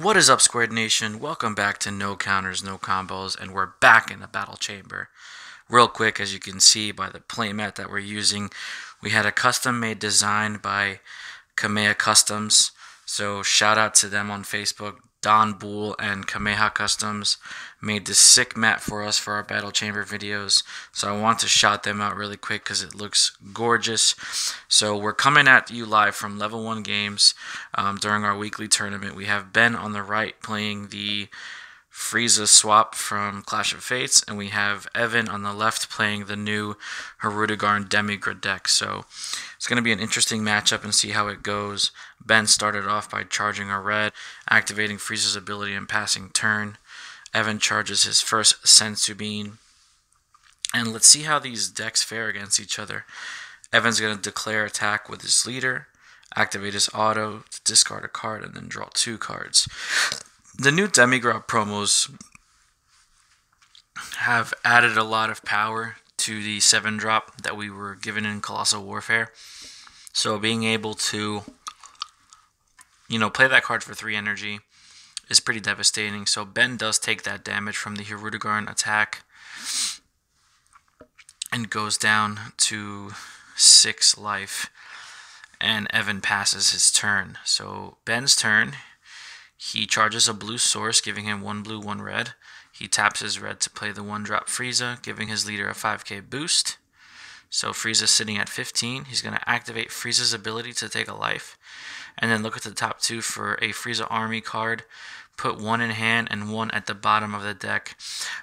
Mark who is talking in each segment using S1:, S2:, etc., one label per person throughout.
S1: What is up, Squared Nation? Welcome back to No Counters, No Combos, and we're back in the battle chamber. Real quick, as you can see by the playmat that we're using, we had a custom-made design by Kameha Customs. So shout out to them on Facebook. Don Bull and Kameha Customs made this sick mat for us for our battle chamber videos. So I want to shout them out really quick because it looks gorgeous. So we're coming at you live from Level 1 Games during our weekly tournament. We have Ben on the right playing the Frieza swap from Clash of Fates, and we have Evan on the left playing the new Hirudegarn Demigra deck. So it's going to be an interesting matchup and see how it goes. Ben started off by charging a red, activating Frieza's ability and passing turn. Evan charges his first Senzu Bean. And let's see how these decks fare against each other. Evan's going to declare attack with his leader, activate his auto, discard a card, and then draw 2 cards. The new Demigra promos have added a lot of power to the 7-drop that we were given in Colossal Warfare. So being able to, play that card for 3 energy is pretty devastating. So Ben does take that damage from the Hirudegarn attack and goes down to 6 life. And Evan passes his turn. So Ben's turn. He charges a blue source, giving him 1 blue, 1 red. He taps his red to play the 1-drop Frieza, giving his leader a 5k boost. So Frieza's sitting at 15. He's going to activate Frieza's ability to take a life. And then look at the top 2 for a Frieza army card. Put 1 in hand and 1 at the bottom of the deck.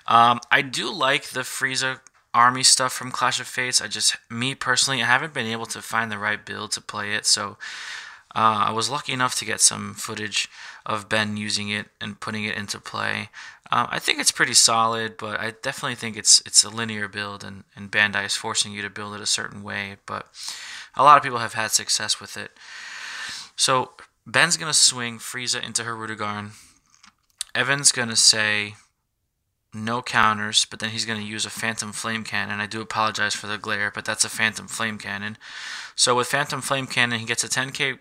S1: I do like the Frieza army stuff from Clash of Fates. Me personally, I haven't been able to find the right build to play it. So I was lucky enough to get some footage of Ben using it and putting it into play. I think it's pretty solid, but I definitely think it's a linear build, and Bandai is forcing you to build it a certain way. But a lot of people have had success with it. So Ben's going to swing Frieza into Hirudegarn. Evan's going to say no counters, but then he's going to use a Phantom Flame Cannon. I do apologize for the glare, but that's a Phantom Flame Cannon. So with Phantom Flame Cannon, he gets a 10k.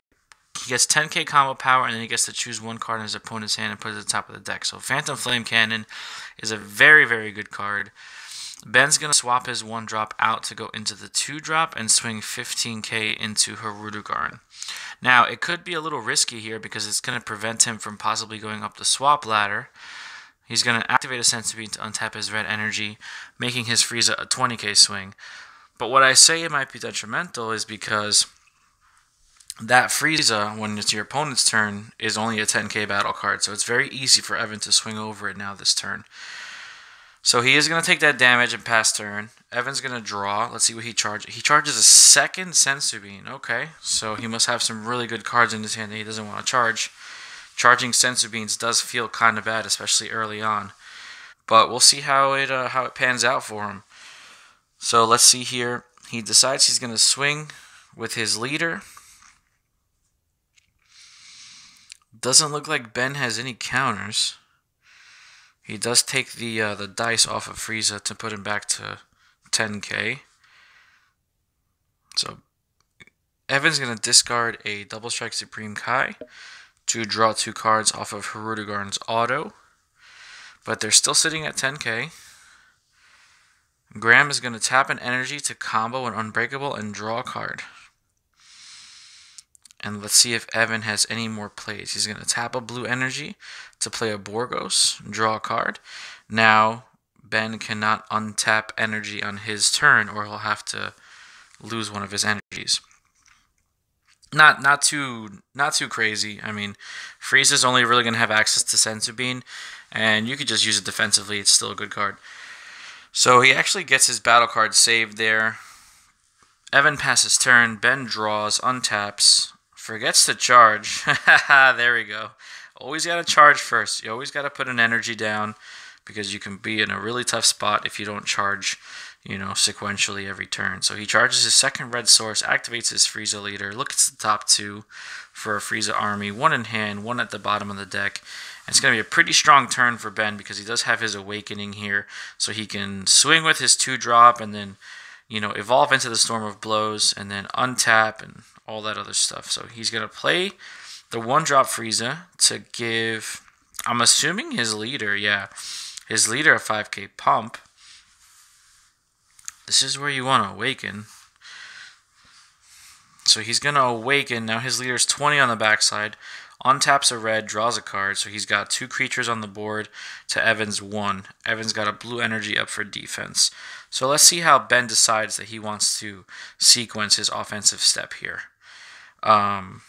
S1: He gets 10k combo power, and then he gets to choose 1 card in his opponent's hand and put it at the top of the deck. So Phantom Flame Cannon is a very, very good card. Ben's going to swap his 1-drop out to go into the 2-drop and swing 15k into Hirudegarn. Now, it could be a little risky here because it's going to prevent him from possibly going up the swap ladder. He's going to activate a Senzu Bean to untap his red energy, making his Frieza a 20k swing. But what I say it might be detrimental is because that Frieza, when it's your opponent's turn, is only a 10k battle card. So it's very easy for Evan to swing over it now this turn. So he is going to take that damage and pass turn. Evan's going to draw. Let's see what he charges. He charges a second Senzu Bean. Okay, so he must have some really good cards in his hand that he doesn't want to charge. Charging Senzu Beans does feel kind of bad, especially early on. But we'll see how it pans out for him. So let's see here. He decides he's going to swing with his leader. Doesn't look like Ben has any counters. He does take the dice off of Frieza to put him back to 10k. So Evan's going to discard a Double Strike Supreme Kai to draw 2 cards off of Hirudegarn's auto. But they're still sitting at 10k. Graham is going to tap an energy to combo an Unbreakable and draw a card. And let's see if Evan has any more plays. He's going to tap a blue energy to play a Borgos, draw a card. Now, Ben cannot untap energy on his turn, or he'll have to lose one of his energies. Not too crazy. I mean, Frieza's only really going to have access to Senzu Bean, and you could just use it defensively. It's still a good card. So he actually gets his battle card saved there. Evan passes turn. Ben draws, untaps. Forgets to charge. There we go. Always got to charge first. You always got to put an energy down because you can be in a really tough spot if you don't charge, sequentially every turn. So he charges his second red source, activates his Frieza leader, looks at the top 2 for a Frieza army, 1 in hand, 1 at the bottom of the deck. And it's going to be a pretty strong turn for Ben because he does have his awakening here. So he can swing with his 2-drop and then, evolve into the Storm of Blows and then untap and all that other stuff. So he's going to play the 1-drop Frieza to give I'm assuming his leader, yeah. His leader of 5k pump. This is where you want to awaken. So he's going to awaken. Now his leader's 20 on the backside. Untaps a red, draws a card. So he's got 2 creatures on the board to Evan's 1. Evan's got a blue energy up for defense. So let's see how Ben decides that he wants to sequence his offensive step here. The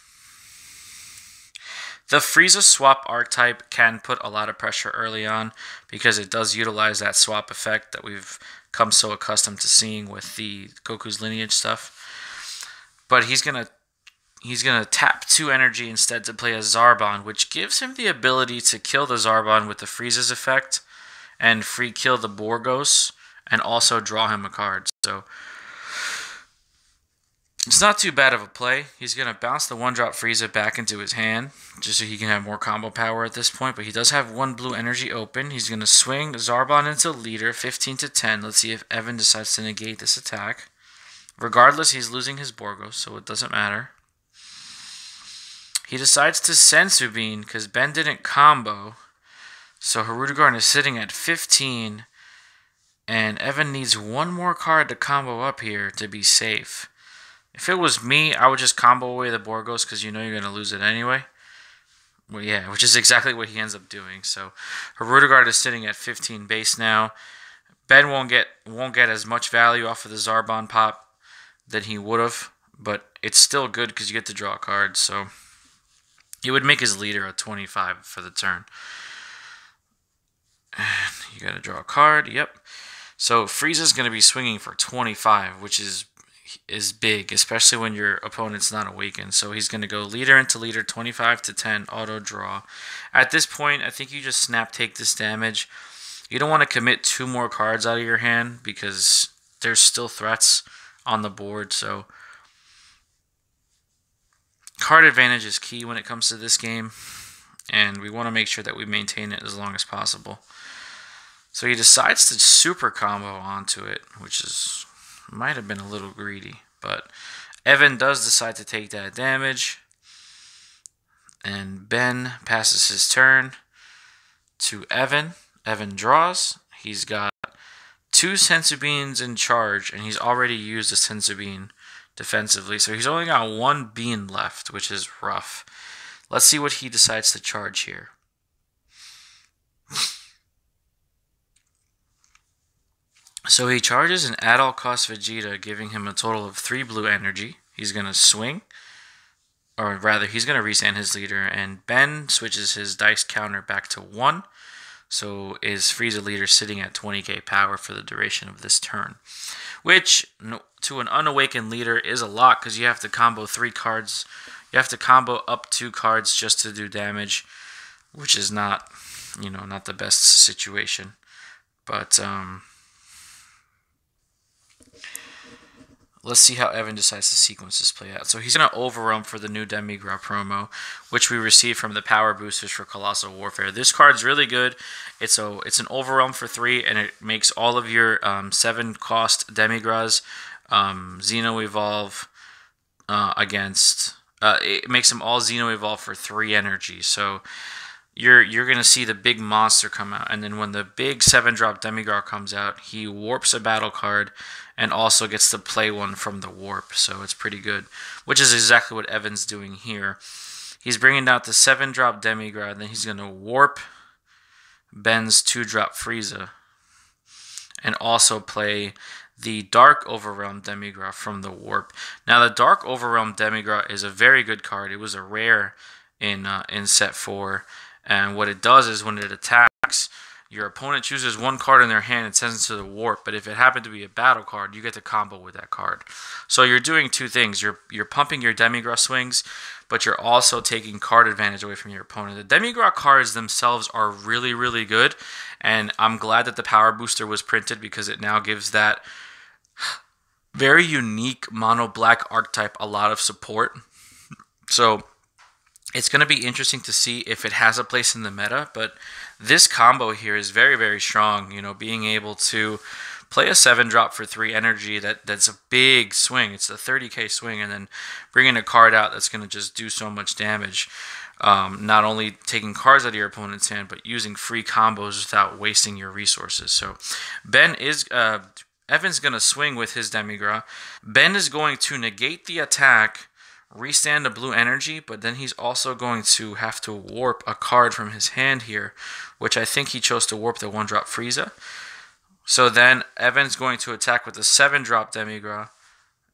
S1: Frieza swap archetype can put a lot of pressure early on because it does utilize that swap effect that we've come so accustomed to seeing with the Goku's lineage stuff. But he's gonna tap 2 energy instead to play a Zarbon, which gives him the ability to kill the Zarbon with the Frieza's effect and free kill the Borgos and also draw him a card. So it's not too bad of a play. He's going to bounce the 1-drop Frieza back into his hand just so he can have more combo power at this point. But he does have 1 blue energy open. He's going to swing Zarbon into leader, 15 to 10. Let's see if Evan decides to negate this attack. Regardless, he's losing his Borgos, so it doesn't matter. He decides to Senzu Bean because Ben didn't combo. So Hirudegarn is sitting at 15. And Evan needs 1 more card to combo up here to be safe. If it was me, I would just combo away the Borgos because you know you're going to lose it anyway. Well, yeah, which is exactly what he ends up doing. So Hirudegarn is sitting at 15 base now. Ben won't get as much value off of the Zarbon pop than he would have, but it's still good because you get to draw a card. So it would make his leader a 25 for the turn. And you got to draw a card. Yep. So Frieza's going to be swinging for 25, which is big, especially when your opponent's not awakened. So he's going to go leader into leader, 25 to 10, auto draw. At this point, I think you just snap take this damage. You don't want to commit 2 more cards out of your hand because there's still threats on the board. So card advantage is key when it comes to this game, and we want to make sure that we maintain it as long as possible. So he decides to super combo onto it, which might have been a little greedy, but Evan does decide to take that damage, and Ben passes his turn to Evan. Evan draws. He's got 2 Senzu Beans in charge, and he's already used a Senzu Bean defensively, so he's only got 1 bean left, which is rough. Let's see what he decides to charge here. So he charges an at-all cost Vegeta, giving him a total of 3 blue energy. He's going to swing, or rather, he's going to resand his leader, and Ben switches his dice counter back to 1. So is Frieza leader sitting at 20k power for the duration of this turn, which to an unawakened leader is a lot because you have to combo 3 cards. You have to combo up 2 cards just to do damage, which is not, not the best situation. But let's see how Evan decides to sequence this play out. So he's going to overrun for the new Demigra promo, which we received from the power boosters for Colossal Warfare. This card's really good. It's an overrun for 3, and it makes all of your 7-cost Demigras Xeno Evolve against. It makes them all Xeno Evolve for 3 energy. So you're going to see the big monster come out, and then when the big 7-drop Demigra comes out, he warps a battle card and also gets to play one from the warp, so it's pretty good, which is exactly what Evan's doing here. He's bringing out the 7-drop Demigra, then he's going to warp Ben's 2-drop Frieza, and also play the Dark Overwhelm Demigra from the warp. Now, the Dark Overwhelm Demigra is a very good card. It was a rare in set 4, and what it does is when it attacks, your opponent chooses 1 card in their hand and sends it to the warp, but if it happened to be a battle card, you get to combo with that card. So you're doing 2 things. You're pumping your Demigra swings, but you're also taking card advantage away from your opponent. The Demigra cards themselves are really, really good, and I'm glad that the power booster was printed because it now gives that very unique mono black archetype a lot of support. So it's going to be interesting to see if it has a place in the meta, but this combo here is very, very strong. Being able to play a 7-drop for 3 energy. That's a big swing. It's a 30k swing, and then bringing a card out that's going to just do so much damage. Not only taking cards out of your opponent's hand, but using free combos without wasting your resources. So Evan's going to swing with his Demigra. Ben is going to negate the attack, restand a blue energy, but then he's also going to have to warp a card from his hand here, which I think he chose to warp the 1-drop Frieza. So then Evan's going to attack with the 7-drop Demigra.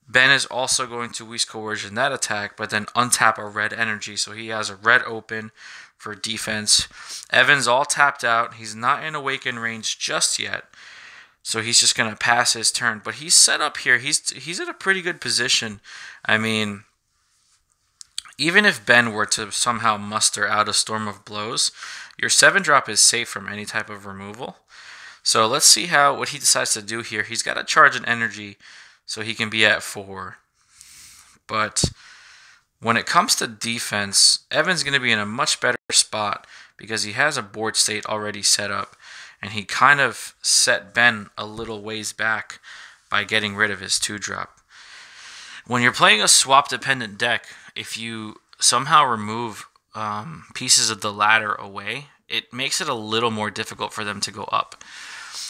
S1: Ben is also going to Whisk Coercion that attack, but then untap a red energy, so he has a red open for defense. Evan's all tapped out. He's not in Awaken range just yet, so he's just going to pass his turn. But he's set up here. He's in a pretty good position. I mean, even if Ben were to somehow muster out a Storm of Blows, your 7-drop is safe from any type of removal. So let's see what he decides to do here. He's got to charge an energy so he can be at 4. But when it comes to defense, Evan's going to be in a much better spot because he has a board state already set up, and he kind of set Ben a little ways back by getting rid of his 2-drop. When you're playing a swap-dependent deck, if you somehow remove pieces of the ladder away, it makes it a little more difficult for them to go up.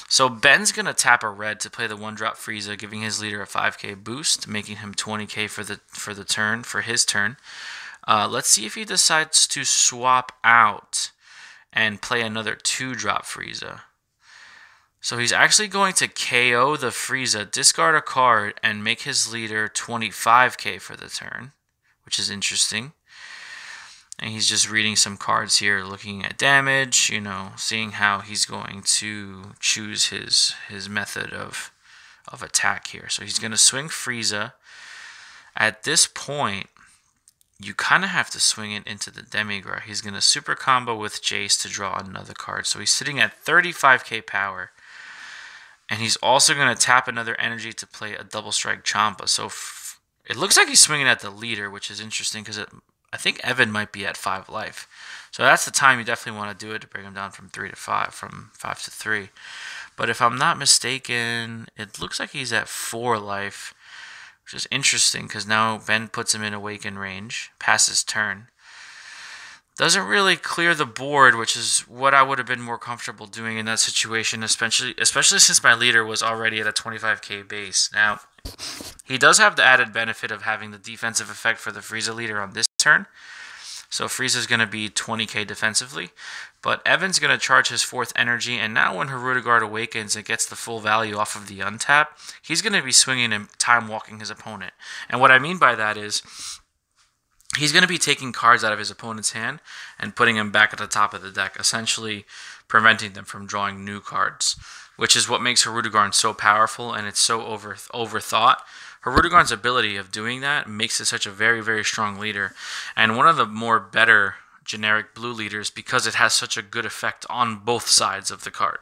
S1: So Ben's going to tap a red to play the 1-drop Frieza, giving his leader a 5k boost, making him 20k for his turn. Let's see if he decides to swap out and play another 2-drop Frieza. So he's actually going to KO the Frieza, discard a card, and make his leader 25k for the turn, which is interesting. And he's just reading some cards here, looking at damage, seeing how he's going to choose his method of attack here. So he's going to swing Frieza. At this point, you kind of have to swing it into the Demigra. He's going to super combo with Jace to draw another card. So he's sitting at 35k power. And he's also going to tap another energy to play a double strike Champa. So it looks like he's swinging at the leader, which is interesting because I think Evan might be at 5 life. So that's the time you definitely want to do it to bring him down from 3 to 5, from 5 to 3. But if I'm not mistaken, it looks like he's at 4 life, which is interesting because now Ben puts him in Awaken range, passes turn. Doesn't really clear the board, which is what I would have been more comfortable doing in that situation, especially since my leader was already at a 25k base. Now, he does have the added benefit of having the defensive effect for the Frieza leader on this turn. So Frieza's going to be 20k defensively. But Evan's going to charge his 4th energy, and now when Hirudegarn awakens and gets the full value off of the untap, he's going to be swinging and time-walking his opponent. And what I mean by that is he's going to be taking cards out of his opponent's hand and putting them back at the top of the deck, essentially preventing them from drawing new cards, which is what makes Hirudegarn so powerful, and it's so overthought. Hirudegarn's ability of doing that makes it such a very, very strong leader, and one of the better generic blue leaders because it has such a good effect on both sides of the card.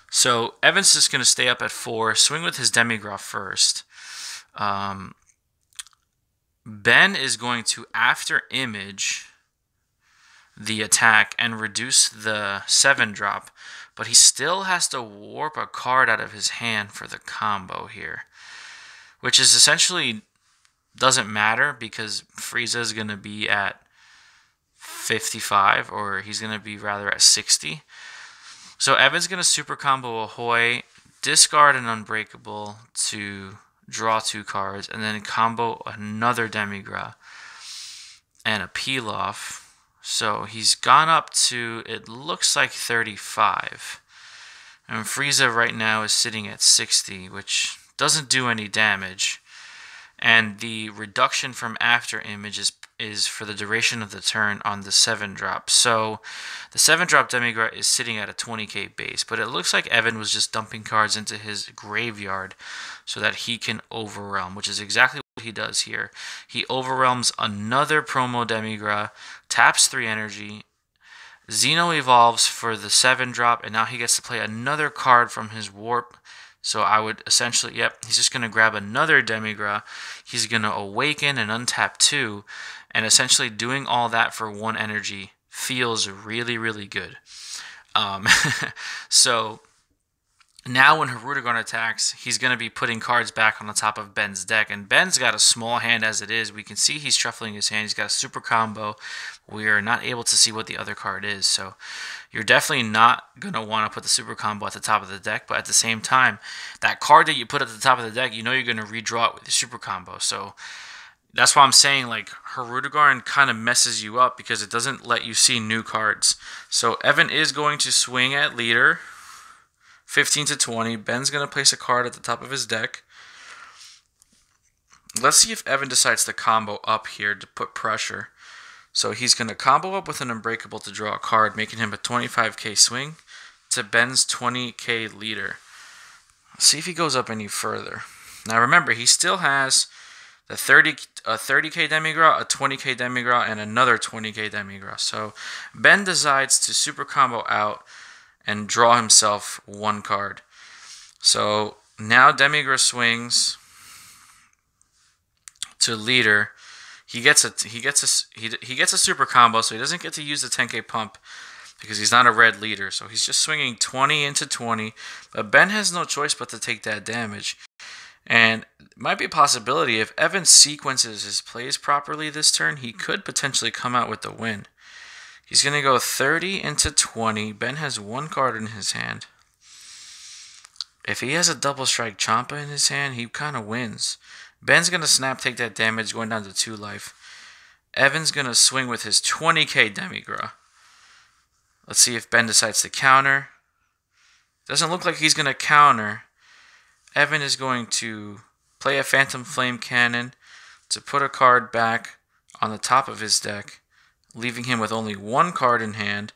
S1: So Evan's just going to stay up at 4, swing with his Demigra first. Ben is going to after image the attack and reduce the 7-drop, but he still has to warp a card out of his hand for the combo here, which is essentially doesn't matter because Frieza is going to be at 55, or he's going to be rather at 60. So Evan's going to super combo Ahoy, discard an Unbreakable to draw 2 cards, and then combo another Demigra and a Peel Off. So he's gone up to, it looks like 35. And Frieza right now is sitting at 60, which doesn't do any damage. And the reduction from after image is for the duration of the turn on the 7-drop. So the 7-drop Demigra is sitting at a 20k base, but it looks like Evan was just dumping cards into his graveyard so that he can overwhelm, which is exactly what he does here. He overwhelms another promo Demigra, taps 3 energy, Xeno evolves for the 7-drop, and now he gets to play another card from his warp. So I would essentially, he's just going to grab another Demigra. He's going to awaken and untap 2. And essentially doing all that for 1 energy feels really, really good. So Now when Hirudegarn attacks, he's going to be putting cards back on the top of Ben's deck. And Ben's got a small hand as it is. We can see he's shuffling his hand. He's got a super combo. We are not able to see what the other card is. So you're definitely not going to want to put the super combo at the top of the deck. But at the same time, that card that you put at the top of the deck, you know you're going to redraw it with your super combo. So that's why I'm saying, like, Hirudegarn kind of messes you up because it doesn't let you see new cards. So Evan is going to swing at leader. 15 to 20. Ben's going to place a card at the top of his deck. Let's see if Evan decides to combo up here to put pressure. So he's going to combo up with an Unbreakable to draw a card, making him a 25k swing to Ben's 20k leader. Let's see if he goes up any further. Now remember, he still has a 30k Demigra, a 20k Demigra, and another 20k Demigra. So Ben decides to super combo out and draw himself one card. So now Demigra swings to leader. He gets a super combo, so he doesn't get to use the 10k pump because he's not a red leader. So he's just swinging 20 into 20. But Ben has no choice but to take that damage. And it might be a possibility if Evan sequences his plays properly this turn, he could potentially come out with the win. He's going to go 30 into 20. Ben has one card in his hand. If he has a double strike Champa in his hand, he kind of wins. Ben's going to snap, take that damage, going down to 2 life. Evan's going to swing with his 20k Demigra. Let's see if Ben decides to counter. Doesn't look like he's going to counter. Evan is going to play a Phantom Flame Cannon to put a card back on the top of his deck, leaving him with only one card in hand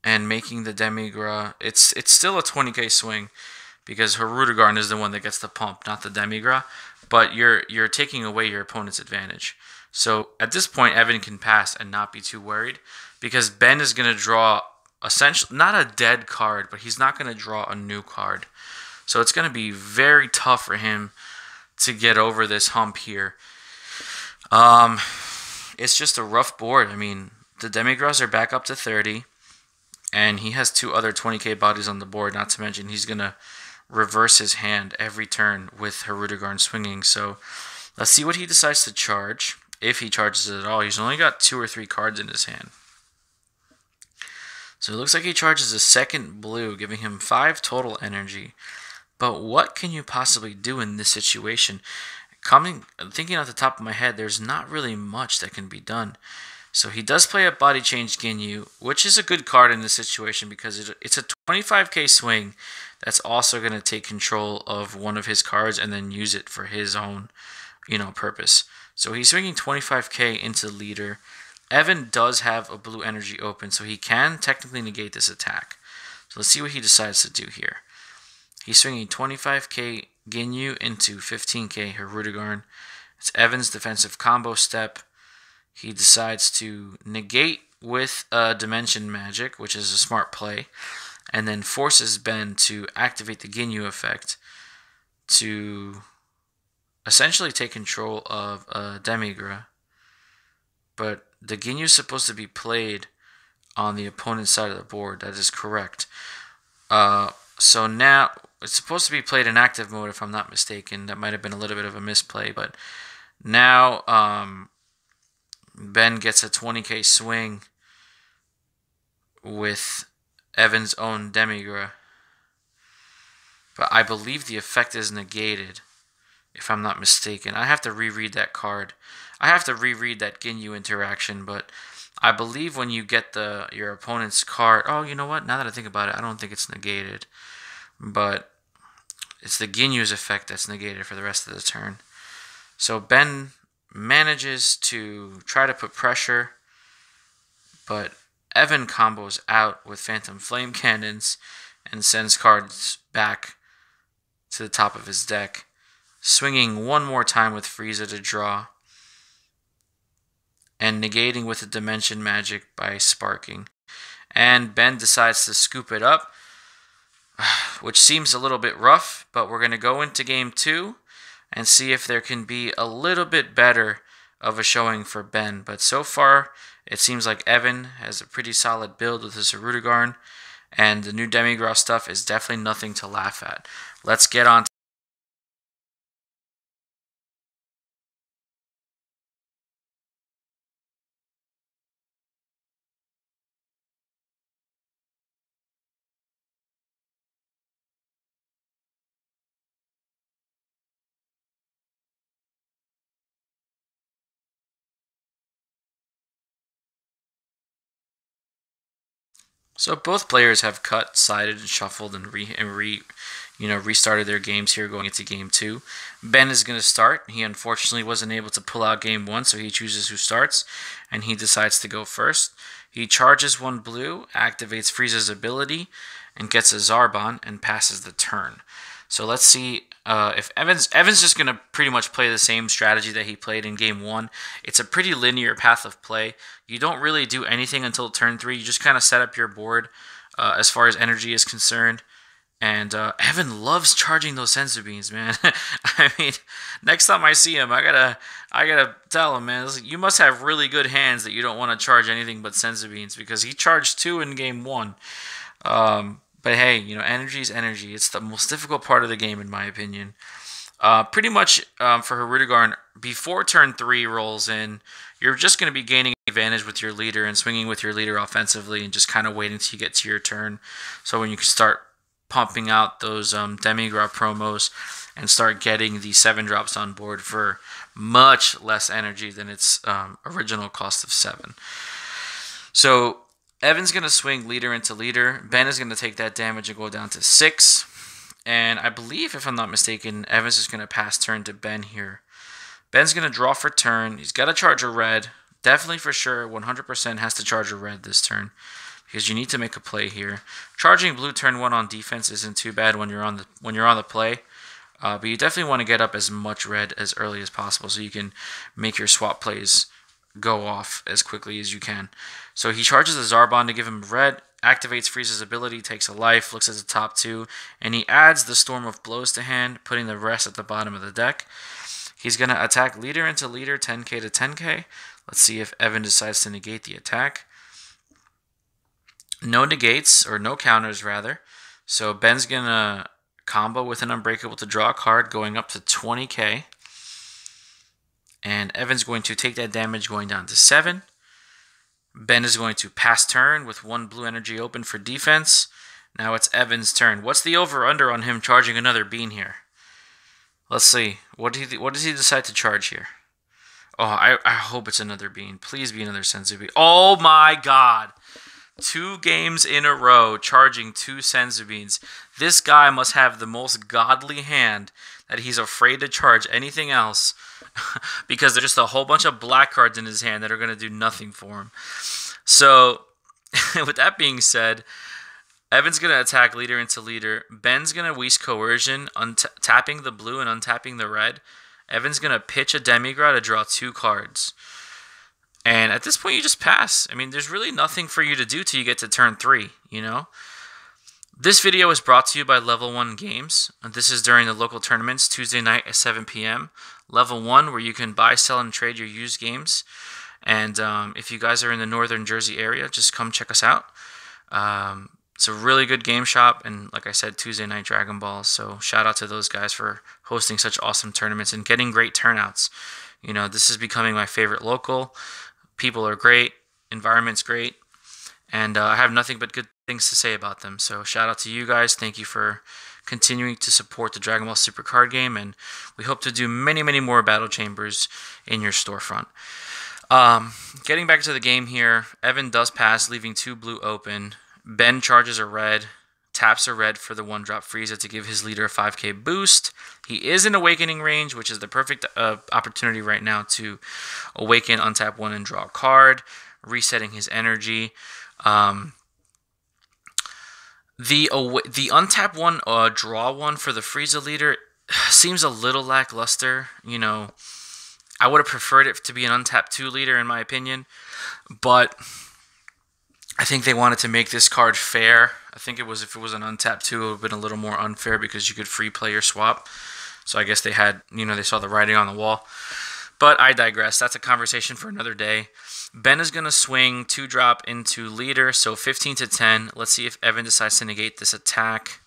S1: and making the Demigra. It's still a 20k swing because Hirudegarn is the one that gets the pump, not the Demigra, but you're taking away your opponent's advantage. So at this point, Evan can pass and not be too worried because Ben is going to draw essentially not a dead card, but he's not going to draw a new card. So it's going to be very tough for him to get over this hump here. It's just a rough board. I mean, the Demigras are back up to 30, and he has 2 other 20k bodies on the board, not to mention he's going to reverse his hand every turn with Hirudegarn swinging. So let's see what he decides to charge, if he charges it at all. He's only got 2 or 3 cards in his hand. So it looks like he charges a second blue, giving him 5 total energy. But what can you possibly do in this situation? Thinking off the top of my head, there's not really much that can be done. So he does play a Body Change Ginyu, which is a good card in this situation because it's a 25k swing that's also going to take control of one of his cards and then use it for his own, purpose. So he's swinging 25k into leader. Evan does have a blue energy open, so he can technically negate this attack. So let's see what he decides to do here. He's swinging 25k Ginyu into 15k Hirudegarn. It's Evan's defensive combo step. He decides to negate with a Dimension Magic, which is a smart play, and then forces Ben to activate the Ginyu effect to essentially take control of Demigra. But the Ginyu is supposed to be played on the opponent's side of the board. That is correct. So now it's supposed to be played in active mode, if I'm not mistaken. That might have been a little bit of a misplay, but now Ben gets a 20k swing with Evan's own Demigra. But I believe the effect is negated, if I'm not mistaken. I have to reread that card. I have to reread that Ginyu interaction, but I believe when you get your opponent's card... Oh, you know what? Now that I think about it, I don't think it's negated. But it's the Ginyu's effect that's negated for the rest of the turn. So Ben manages to try to put pressure, but Evan combos out with Phantom Flame Cannons and sends cards back to the top of his deck, swinging one more time with Frieza to draw, and negating with a Dimension Magic by sparking. And Ben decides to scoop it up, which seems a little bit rough, but we're going to go into Game 2 and see if there can be a little bit better of a showing for Ben. But so far, it seems like Evan has a pretty solid build with his Hirudegarn, And the new Demigra stuff is definitely nothing to laugh at. Let's get on. So both players have cut, sided, and shuffled and restarted their games here going into game 2. Ben is going to start. He unfortunately wasn't able to pull out game 1, so he chooses who starts, and he decides to go first. He charges 1 blue, activates Frieza's ability, and gets a Zarbon and passes the turn. So let's see if Evan's just going to pretty much play the same strategy that he played in game 1. It's a pretty linear path of play. You don't really do anything until turn 3. You just kind of set up your board as far as energy is concerned. And Evan loves charging those senzu beans, man. I mean, next time I see him, I gotta tell him, man, listen, you must have really good hands that you don't want to charge anything but senzu beans, because he charged 2 in game 1. But hey, energy is energy. It's the most difficult part of the game, in my opinion. Pretty much for Hirudegarn, before turn 3 rolls in, you're just going to be gaining advantage with your leader and swinging with your leader offensively and just kind of waiting till you get to your turn. So when you can start pumping out those Demigra promos and start getting the 7 drops on board for much less energy than its original cost of 7. So Evan's going to swing leader into leader. Ben is going to take that damage and go down to 6. And I believe, if I'm not mistaken, Evan's is going to pass turn to Ben here. Ben's going to draw for turn. He's got to charge a red. Definitely for sure, 100% has to charge a red this turn, because you need to make a play here. Charging blue turn 1 on defense isn't too bad when you're on the play. But you definitely want to get up as much red as early as possible so you can make your swap plays go off as quickly as you can. So he charges the Zarbon to give him red, activates Frieza's ability, takes a life, looks at the top 2, and he adds the Storm of Blows to hand, putting the rest at the bottom of the deck. He's going to attack leader into leader, 10k to 10k. Let's see if Evan decides to negate the attack. No negates, or no counters rather. So Ben's going to combo with an Unbreakable to draw a card, going up to 20k. And Evan's going to take that damage going down to 7. Ben is going to pass turn with 1 blue energy open for defense. Now it's Evan's turn. What's the over-under on him charging another bean here? Let's see. What does he decide to charge here? Oh, I hope it's another bean. Please be another senzu bean. Oh my god. 2 games in a row charging 2 senzu beans. This guy must have the most godly hand that he's afraid to charge anything else, because there's just a whole bunch of black cards in his hand that are going to do nothing for him. So, with that being said, Evan's going to attack leader into leader. Ben's going to Whisk Coercion, tapping the blue and untapping the red. Evan's going to pitch a Demigra to draw 2 cards. And at this point, you just pass. I mean, there's really nothing for you to do till you get to turn 3, This video is brought to you by Level 1 Games. This is during the local tournaments, Tuesday night at 7 p.m. Level 1, where you can buy, sell, and trade your used games. And if you guys are in the northern Jersey area, just come check us out. It's a really good game shop, and like I said, Tuesday night Dragon Ball. So shout out to those guys for hosting such awesome tournaments and getting great turnouts. This is becoming my favorite local. People are great, environment's great, and I have nothing but good things to say about them. So shout out to you guys. Thank you for continuing to support the Dragon Ball Super card game, and we hope to do many, many more battle chambers in your storefront. Getting back to the game here, Evan does pass, leaving 2 blue open. Ben charges a red, taps a red for the 1-drop Frieza to give his leader a 5k boost. He is in Awakening range, which is the perfect opportunity right now to awaken, untap 1, and draw a card, resetting his energy. The untap 1, draw 1 for the Frieza leader seems a little lackluster. I would have preferred it to be an untap 2 leader, in my opinion, but I think they wanted to make this card fair. I think if it was an untap 2, it would have been a little more unfair because you could free play your swap. So I guess they had, they saw the writing on the wall. But I digress. That's a conversation for another day. Ben is going to swing 2-drop into leader, so 15 to 10. Let's see if Evan decides to negate this attack.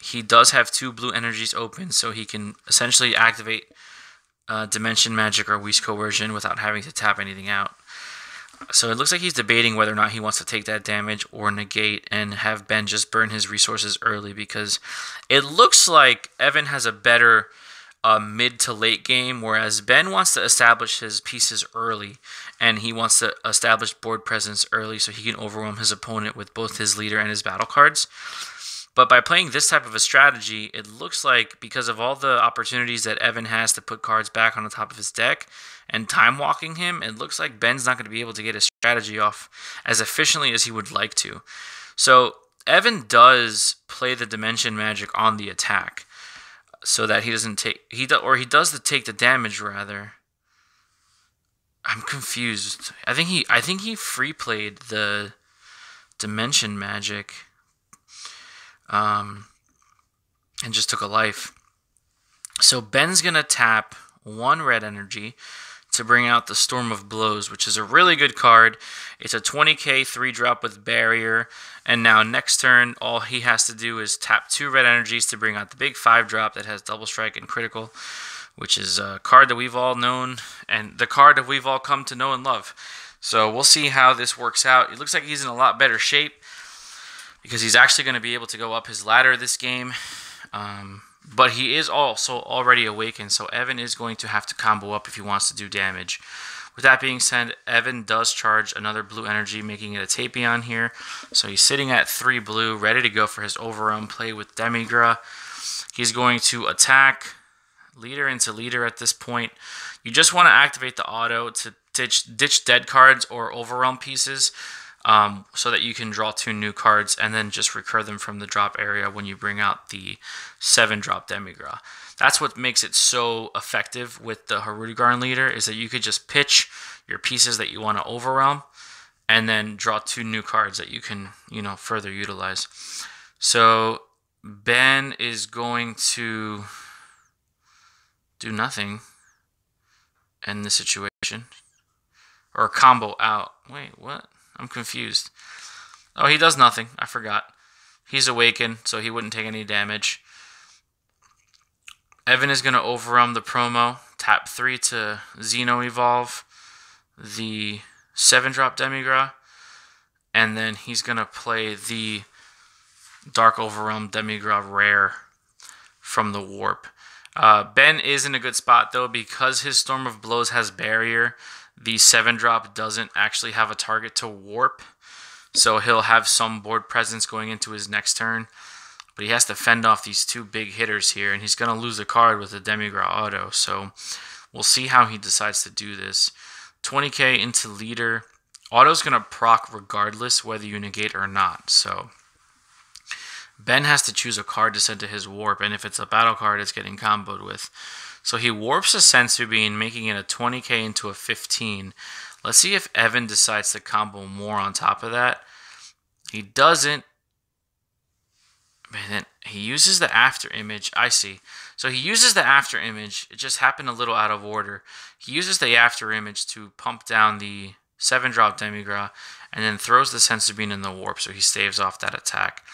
S1: He does have 2 blue energies open, so he can essentially activate Dimension Magic or Whis Coercion without having to tap anything out. So it looks like he's debating whether or not he wants to take that damage or negate and have Ben just burn his resources early, because it looks like Evan has a better mid to late game, whereas Ben wants to establish his pieces early, and he wants to establish board presence early so he can overwhelm his opponent with both his leader and his battle cards. But by playing this type of a strategy, it looks like because of all the opportunities that Evan has to put cards back on the top of his deck and time walking him, it looks like Ben's not going to be able to get his strategy off as efficiently as he would like to. So Evan does play the Dimension Magic on the attack so that he doesn't take he does take the damage rather. I'm confused. I think he free played the Dimension Magic. And just took a life. So Ben's going to tap 1 red energy to bring out the Storm of Blows, which is a really good card. It's a 20k 3-drop with barrier, and now next turn all he has to do is tap 2 red energies to bring out the big 5-drop that has double strike and critical, which is a card that we've all known and the card that we've all come to know and love. So we'll see how this works out. It looks like he's in a lot better shape, because he's actually going to be able to go up his ladder this game. But he is also already awakened, so Evan is going to have to combo up if he wants to do damage. With that being said, Evan does charge another blue energy, making it a Tapion here. So he's sitting at 3 blue, ready to go for his overrun play with Demigra. He's going to attack leader into leader at this point. You just want to activate the auto to ditch dead cards or overwhelm pieces, so that you can draw 2 new cards and then just recur them from the drop area when you bring out the 7-drop Demigra. That's what makes it so effective with the Hirudegarn leader, is that you could just pitch your pieces that you want to overwhelm and then draw 2 new cards that you can, further utilize. So Ben is going to do nothing in this situation, or combo out. Wait, what? I'm confused. Oh, he does nothing. I forgot. He's awakened, so he wouldn't take any damage. Evan is going to overwhelm the promo. Tap 3 to Xeno Evolve the 7-drop Demigra. And then he's going to play the Dark Overwhelm Demigra Rare from the Warp. Ben is in a good spot, though, because his Storm of Blows has barrier. The 7-drop doesn't actually have a target to warp, so he'll have some board presence going into his next turn. But he has to fend off these 2 big hitters here, and he's going to lose a card with the Demigra auto. So we'll see how he decides to do this. 20k into leader. Auto's going to proc regardless whether you negate or not. So Ben has to choose a card to send to his warp, and if it's a battle card, it's getting comboed with. So he warps a Sensu Bean, making it a 20k into a 15. Let's see if Evan decides to combo more on top of that. He doesn't. Man, he uses the after image. I see. So he uses the after image. It just happened a little out of order. He uses the after image to pump down the 7-drop Demigra, and then throws the Sensu Bean in the warp, so he staves off that attack.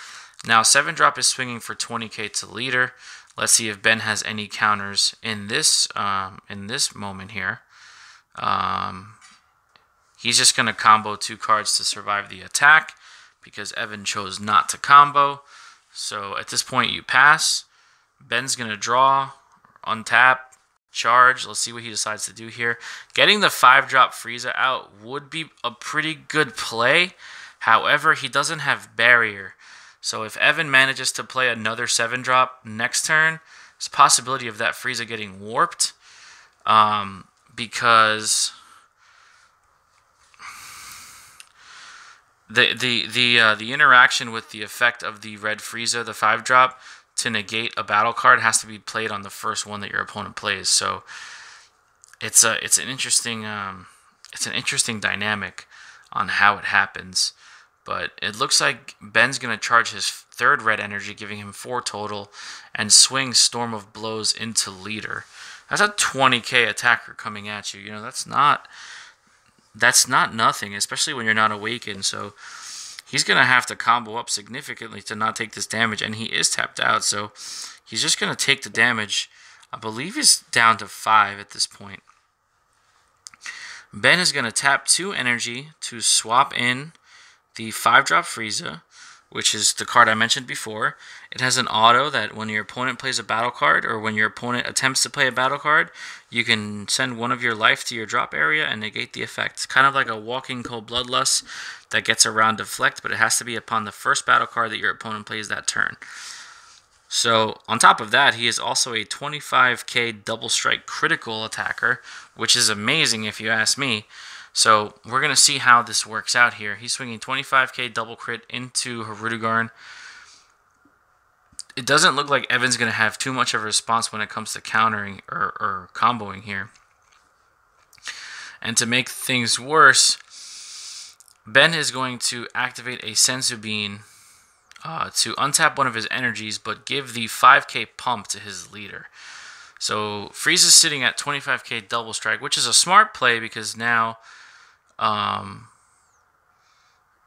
S1: Now 7-drop is swinging for 20k to leader. Let's see if Ben has any counters in this moment here. He's just going to combo 2 cards to survive the attack because Evan chose not to combo. So at this point you pass. Ben's going to draw, untap, charge. Let's see what he decides to do here. Getting the 5-drop Frieza out would be a pretty good play. However, he doesn't have barrier. So if Evan manages to play another 7-drop next turn, there's a possibility of that Frieza getting warped, because the interaction with the effect of the red Frieza, the 5-drop, to negate a battle card has to be played on the first one that your opponent plays. So it's an interesting dynamic on how it happens. But it looks like Ben's going to charge his third red energy, giving him 4 total, and swing Storm of Blows into leader. That's a 20k attacker coming at you. You know, that's not nothing, especially when you're not awakened. So he's going to have to combo up significantly to not take this damage, and he is tapped out, so he's just going to take the damage. I believe he's down to 5 at this point. Ben is going to tap 2 energy to swap in the 5-drop Frieza, which is the card I mentioned before. It has an auto that when your opponent plays a battle card, or when your opponent attempts to play a battle card, you can send 1 of your life to your drop area and negate the effect. It's kind of like a walking cold bloodlust that gets around deflect, but it has to be upon the first battle card that your opponent plays that turn. So on top of that, he is also a 25k double strike critical attacker, which is amazing if you ask me. So we're going to see how this works out here. He's swinging 25k double crit into Hirudegarn. It doesn't look like Evan's going to have too much of a response when it comes to countering or comboing here. And to make things worse, Ben is going to activate a Senzu Bean to untap 1 of his energies, but give the 5k pump to his leader. So Frieza's sitting at 25k double strike, which is a smart play because now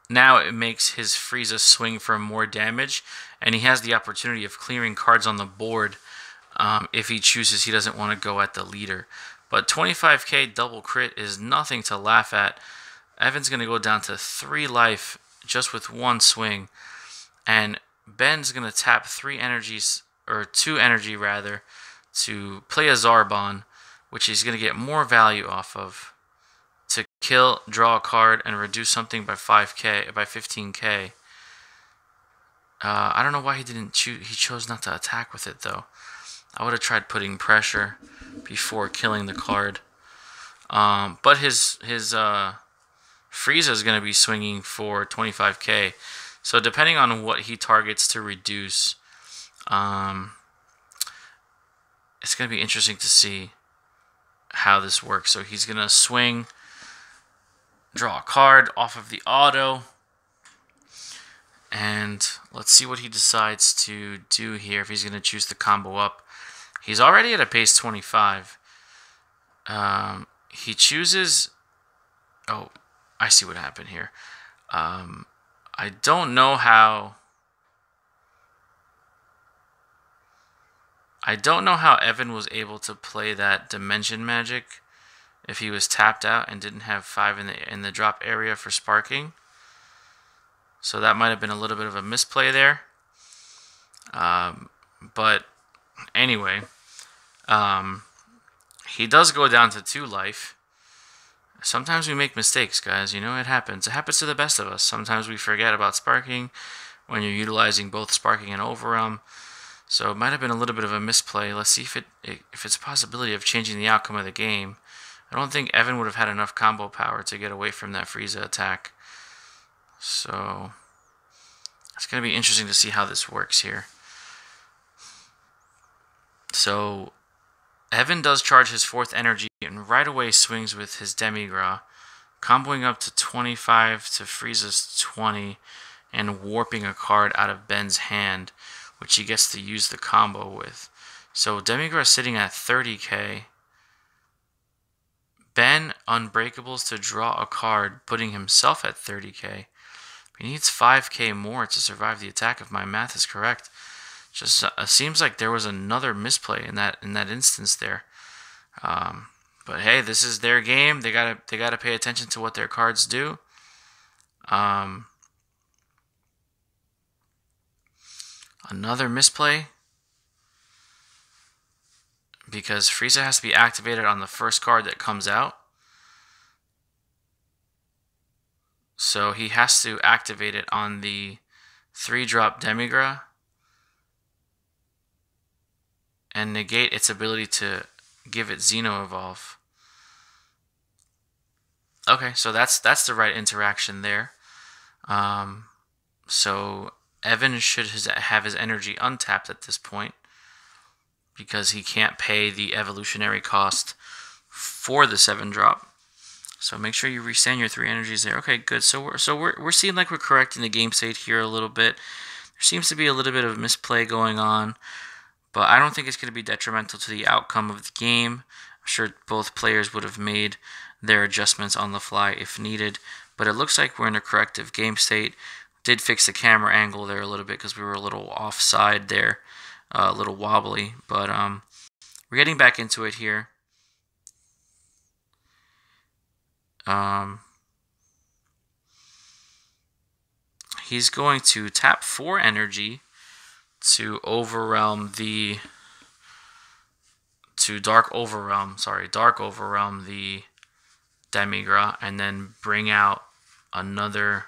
S1: it makes his Frieza swing for more damage, and he has the opportunity of clearing cards on the board if he chooses he doesn't want to go at the leader. But 25k double crit is nothing to laugh at. Evan's going to go down to 3 life just with 1 swing. And Ben's going to tap 3 energies, or 2 energy rather, to play a Zarbon, which he's going to get more value off of, to kill, draw a card, and reduce something by 15k. I don't know why he didn't choose. He chose not to attack with it though. I would have tried putting pressure before killing the card. But his Frieza is going to be swinging for 25k. So depending on what he targets to reduce, it's going to be interesting to see how this works. So he's going to swing, draw a card off of the auto, and let's see what he decides to do here, if he's going to choose to combo up. He's already at a pace 25. He chooses... Oh, I see what happened here. I don't know how Evan was able to play that Dimension Magic if he was tapped out and didn't have 5 in the drop area for sparking. So that might have been a little bit of a misplay there. But anyway, he does go down to 2 life. Sometimes we make mistakes, guys. You know, it happens. It happens to the best of us. Sometimes we forget about sparking when you're utilizing both sparking and overwhelm. So it might have been a little bit of a misplay. Let's see if it's a possibility of changing the outcome of the game. I don't think Evan would have had enough combo power to get away from that Frieza attack. So it's going to be interesting to see how this works here. So Evan does charge his 4th energy and right away swings with his Demigra, comboing up to 25 to Frieza's 20 and warping a card out of Ben's hand, which he gets to use the combo with. So Demigra is sitting at 30k. Ben unbreakables to draw a card, putting himself at 30k. He needs 5k more to survive the attack if my math is correct. Just seems like there was another misplay in that instance there. But hey, this is their game. They gotta pay attention to what their cards do. Another misplay, because Frieza has to be activated on the first card that comes out. So he has to activate it on the 3-drop Demigra and negate its ability to give it Xeno Evolve. Okay, so that's the right interaction there. So Evan should have his energy untapped at this point because he can't pay the evolutionary cost for the 7-drop. So make sure you restand your 3 energies there. Okay, good. So we're seeing like we're correcting the game state here a little bit. seems to be a little bit of misplay going on, but I don't think it's going to be detrimental to the outcome of the game. I'm sure both players would have made their adjustments on the fly if needed, but it looks like we're in a corrective game state. Did fix the camera angle there a little bit because we were a little offside there, a little wobbly, but we're getting back into it here. He's going to tap 4 energy to overwhelm dark overwhelm the Demigra, and then bring out another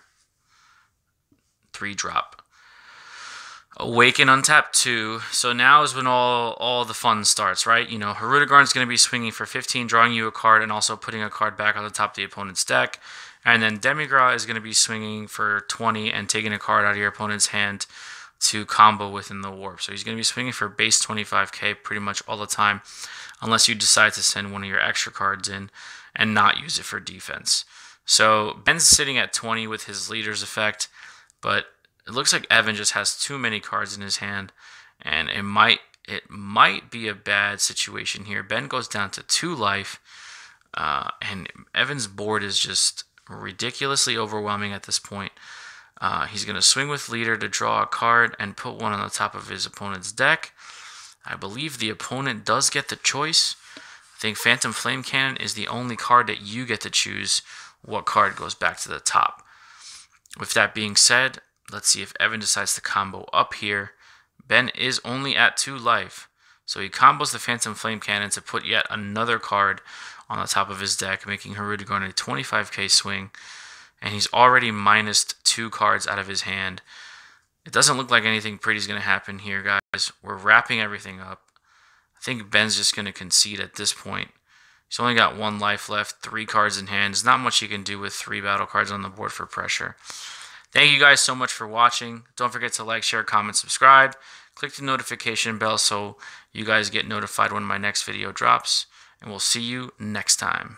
S1: 3-drop. Awaken, untap 2. So now is when all the fun starts, right? You know, Hirudegarn is going to be swinging for 15, drawing you a card, and also putting a card back on the top of the opponent's deck. And then Demigra is going to be swinging for 20 and taking a card out of your opponent's hand to combo within the warp. So he's going to be swinging for base 25k pretty much all the time, unless you decide to send one of your extra cards in and not use it for defense. So Ben's sitting at 20 with his leader's effect, but it looks like Evan just has too many cards in his hand, and it might be a bad situation here. Ben goes down to 2 life, and Evan's board is just ridiculously overwhelming at this point. He's going to swing with leader to draw a card and put one on the top of his opponent's deck. I believe the opponent does get the choice. I think Phantom Flame Cannon is the only card that you get to choose what card goes back to the top. With that being said, let's see if Evan decides to combo up here. Ben is only at 2 life, so he combos the Phantom Flame Cannon to put yet another card on the top of his deck, making Hirudegarn a 25k swing, and he's already minus 2 cards out of his hand. It doesn't look like anything pretty is going to happen here, guys. We're wrapping everything up. I think Ben's just going to concede at this point. He's only got 1 life left, 3 cards in hand. There's not much he can do with 3 battle cards on the board for pressure. Thank you guys so much for watching. Don't forget to like, share, comment, subscribe. Click the notification bell so you guys get notified when my next video drops. And we'll see you next time.